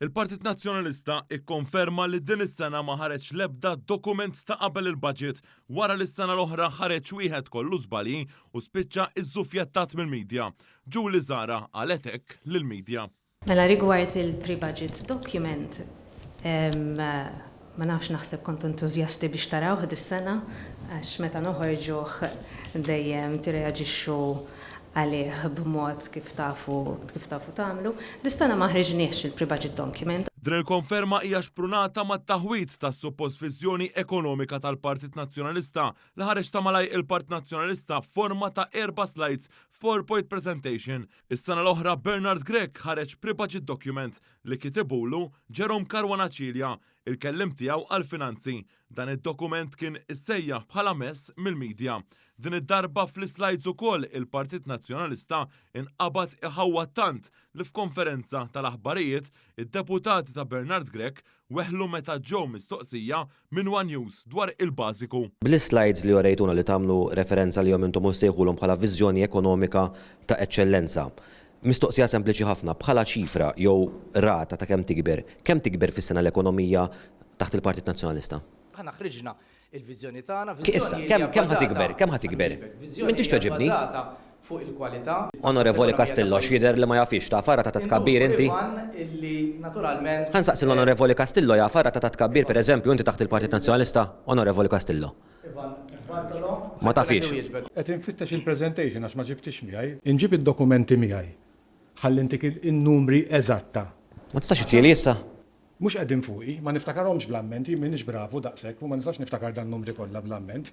Il-Partit Nazzjonalista ikkonferma li din is-sena ma ħareġ l-ebda dokument ta' qabel il-budget wara li s-sena l-oħra ħareġ wieħed kollu żbalji u spiċċa iżżufjettat mill-medja. Ġuli Zara qalet hekk lill-medja. Mela rigward il-pre-budget document, ma nafx naħseb kont entużjasti biex tarawh dis-sena għax meta noħorġuh dejjem tirreaġixxu għalih b'mod kif tafu tagħmlu. Dis-sena ma ħriġniex il-pre-budget document. Din il-konferma hija xprunata mat-taħwit tas-supposfiżjoni ekonomika tal-Partit Nazzjonalista li ħareġ ta' malaj il-Partit Nazzjonalista f'forma ta' 4 slides PowerPoint presentation. Is-sena l-oħra Bernard Grech ħareġ pre-budget document li kitibulu Jerome Caruana-Cilja, il-kellim tiegħu għall-finanzi. Dan id-dokument kien issejjaħ bħala mess mill-medja. Din id-darba fl-slides ukoll il-Partit Nazzjonalista inqabad iħawwad tant li f'konferenza tal-aħbarijiet id-deputati ta' Bernard Grech weħlu meta ġew mistoqsija minn One News dwar il-bażiku. Bl-slides li orejtuna li tagħmlu referenza li jom intom sejħulhom bħala viżjoni ekonomika ta' eċċellenza. Mistoqsija sempliċi ħafna bħala ċifra jew rata ta' kemm tikber fis-sena l-ekonomija taħt il-Partit Nazzjonalista? Aħna ħriġna il-viżjoni tagħna. Issa, kemm ħatikber? M'intix tweġibni? Fuq il-kwalità. Onorevoli Castillo, x'jidher li ma jafix ta' farra ta' tkabbir inti? Illi naturalment. Ħansaqsi l-Onorevoli Castillo ja farra ta' tkabbir pereżempju inti taħt il-Partit Nazzjonalista, Onorevoli Castillo. Ma tafix. Qed infittex il-presentation għax ma ġibtix miegħi, inġib id-dokumenti miegħi. Ħallintik in-numri eżatta. Ma tistax tieli issa? Mhux qegħdin fuqi, ma niftakarhomx bl-ammenti, m'iniex bravu daqshekk u ma nistax niftakar dan numri kollha bl-amment.